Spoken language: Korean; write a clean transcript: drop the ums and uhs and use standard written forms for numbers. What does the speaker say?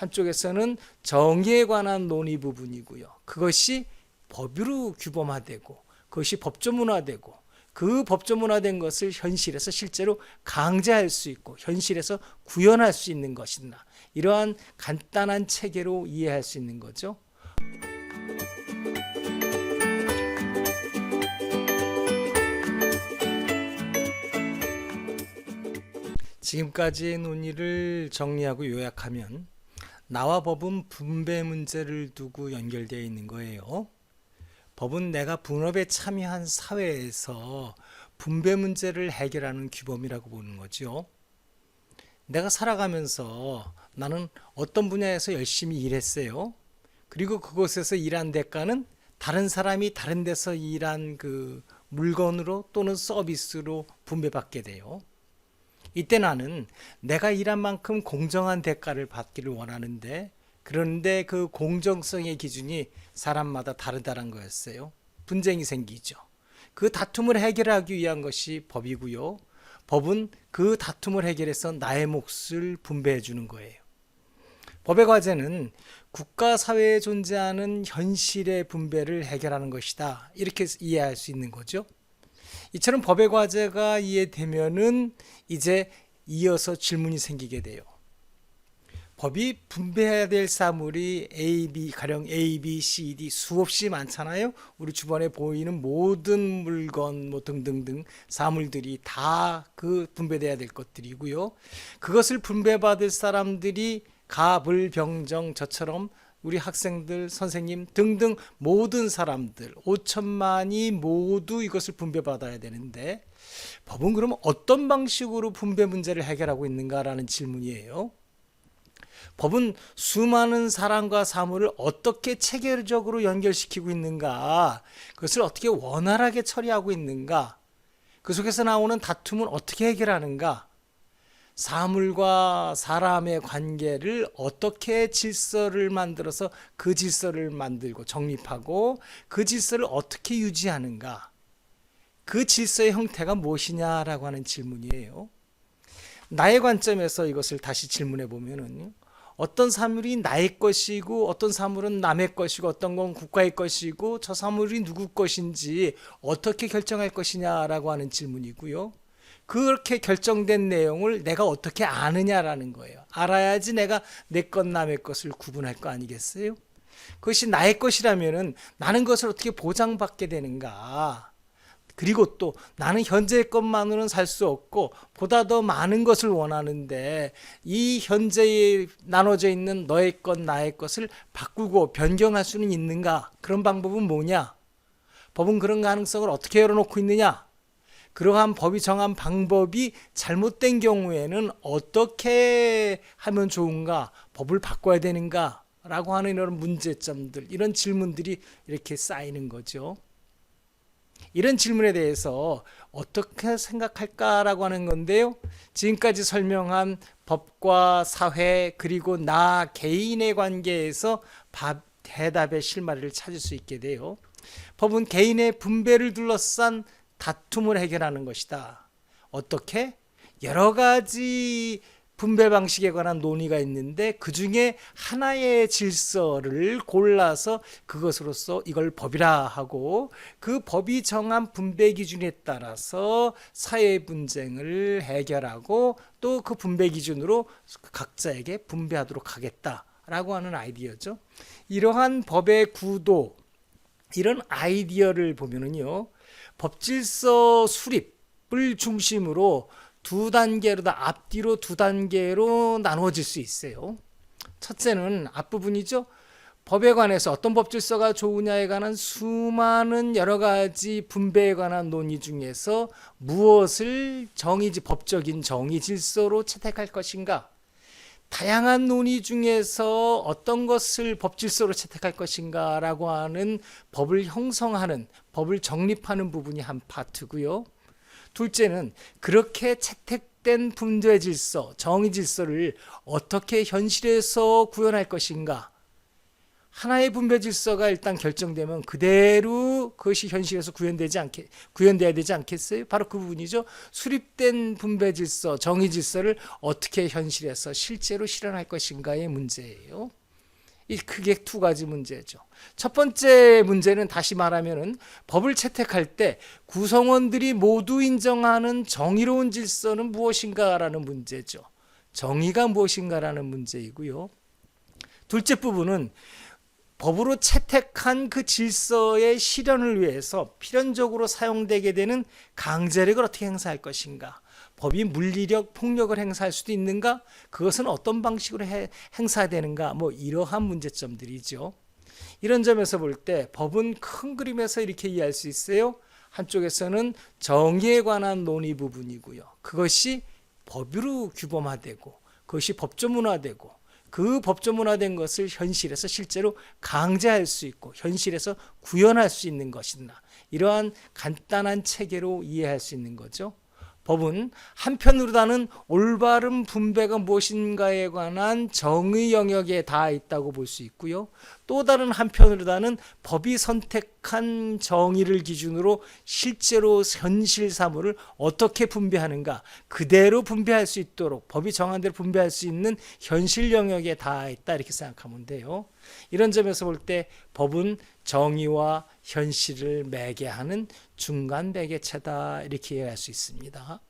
한쪽에서는 정의에 관한 논의 부분이고요. 그것이 법으로 규범화되고 그것이 법조문화되고 그 법조문화된 것을 현실에서 실제로 강제할 수 있고 현실에서 구현할 수 있는 것이다. 이러한 간단한 체계로 이해할 수 있는 거죠. 지금까지의 논의를 정리하고 요약하면 나와 법은 분배 문제를 두고 연결되어 있는 거예요. 법은 내가 분업에 참여한 사회에서 분배 문제를 해결하는 규범이라고 보는 거죠. 내가 살아가면서 나는 어떤 분야에서 열심히 일했어요. 그리고 그곳에서 일한 대가는 다른 사람이 다른 데서 일한 그 물건으로 또는 서비스로 분배받게 돼요. 이때 나는 내가 일한 만큼 공정한 대가를 받기를 원하는데 그런데 그 공정성의 기준이 사람마다 다르다는 거였어요. 분쟁이 생기죠. 그 다툼을 해결하기 위한 것이 법이고요. 법은 그 다툼을 해결해서 나의 몫을 분배해 주는 거예요. 법의 과제는 국가 사회에 존재하는 현실의 분배를 해결하는 것이다. 이렇게 이해할 수 있는 거죠. 이처럼 법의 과제가 이해되면은 이제 이어서 질문이 생기게 돼요. 법이 분배해야 될 사물이 가령 A, B, C, D 수없이 많잖아요. 우리 주변에 보이는 모든 물건 등등등 사물들이 다 그 분배돼야 될 것들이고요. 그것을 분배받을 사람들이 갑을 병정 저처럼 우리 학생들, 선생님 등등 모든 사람들 5천만이 모두 이것을 분배받아야 되는데 법은 그러면 어떤 방식으로 분배 문제를 해결하고 있는가라는 질문이에요. 법은 수많은 사람과 사물을 어떻게 체계적으로 연결시키고 있는가, 그것을 어떻게 원활하게 처리하고 있는가, 그 속에서 나오는 다툼은 어떻게 해결하는가, 사물과 사람의 관계를 어떻게 질서를 만들어서 그 질서를 만들고 정립하고 그 질서를 어떻게 유지하는가, 그 질서의 형태가 무엇이냐라고 하는 질문이에요. 나의 관점에서 이것을 다시 질문해 보면은 어떤 사물이 나의 것이고 어떤 사물은 남의 것이고 어떤 건 국가의 것이고 저 사물이 누구 것인지 어떻게 결정할 것이냐라고 하는 질문이고요. 그렇게 결정된 내용을 내가 어떻게 아느냐라는 거예요. 알아야지 내가 내 것 남의 것을 구분할 거 아니겠어요? 그것이 나의 것이라면은 나는 그것을 어떻게 보장받게 되는가? 그리고 또 나는 현재의 것만으로는 살 수 없고 보다 더 많은 것을 원하는데 이 현재에 나눠져 있는 너의 것 나의 것을 바꾸고 변경할 수는 있는가? 그런 방법은 뭐냐? 법은 그런 가능성을 어떻게 열어놓고 있느냐? 그러한 법이 정한 방법이 잘못된 경우에는 어떻게 하면 좋은가? 법을 바꿔야 되는가? 라고 하는 이런 문제점들, 이런 질문들이 이렇게 쌓이는 거죠. 이런 질문에 대해서 어떻게 생각할까라고 하는 건데요. 지금까지 설명한 법과 사회 그리고 나 개인의 관계에서 대답의 실마리를 찾을 수 있게 돼요. 법은 개인의 분배를 둘러싼 다툼을 해결하는 것이다. 어떻게? 여러 가지 분배 방식에 관한 논의가 있는데 그 중에 하나의 질서를 골라서 그것으로서 이걸 법이라 하고 그 법이 정한 분배 기준에 따라서 사회 분쟁을 해결하고 또 그 분배 기준으로 각자에게 분배하도록 하겠다라고 하는 아이디어죠. 이러한 법의 구도, 이런 아이디어를 보면은요, 법질서 수립을 중심으로 두 단계로 다 앞뒤로 두 단계로 나누어질 수 있어요. 첫째는 앞부분이죠. 법에 관해서 어떤 법질서가 좋으냐에 관한 수많은 여러 가지 분배에 관한 논의 중에서 무엇을 법적인 정의 질서로 채택할 것인가, 다양한 논의 중에서 어떤 것을 법질서로 채택할 것인가 라고 하는 법을 형성하는, 법을 정립하는 부분이 한 파트고요. 둘째는 그렇게 채택된 분배 질서, 정의 질서를 어떻게 현실에서 구현할 것인가, 하나의 분배 질서가 일단 결정되면 그대로 그것이 현실에서 구현돼야 되지 않겠어요? 바로 그 부분이죠. 수립된 분배 질서, 정의 질서를 어떻게 현실에서 실제로 실현할 것인가의 문제예요. 이 크게 두 가지 문제죠. 첫 번째 문제는 다시 말하면은 법을 채택할 때 구성원들이 모두 인정하는 정의로운 질서는 무엇인가라는 문제죠. 정의가 무엇인가라는 문제이고요. 둘째 부분은 법으로 채택한 그 질서의 실현을 위해서 필연적으로 사용되게 되는 강제력을 어떻게 행사할 것인가? 법이 물리력, 폭력을 행사할 수도 있는가? 그것은 어떤 방식으로 행사되는가? 뭐 이러한 문제점들이죠. 이런 점에서 볼 때 법은 큰 그림에서 이렇게 이해할 수 있어요. 한쪽에서는 정의에 관한 논의 부분이고요. 그것이 법으로 규범화되고 그것이 법조문화되고 그 법조문화된 것을 현실에서 실제로 강제할 수 있고 현실에서 구현할 수 있는 것이나 이러한 간단한 체계로 이해할 수 있는 거죠. 법은 한편으로는 올바른 분배가 무엇인가에 관한 정의 영역에 닿아 있다고 볼 수 있고요. 또 다른 한편으로는 법이 선택한 정의를 기준으로 실제로 현실 사물을 어떻게 분배하는가 그대로 분배할 수 있도록 법이 정한 대로 분배할 수 있는 현실 영역에 닿아 있다 이렇게 생각하면 돼요. 이런 점에서 볼 때 법은 정의와 현실을 매개하는 중간 매개체다 이렇게 이해할 수 있습니다.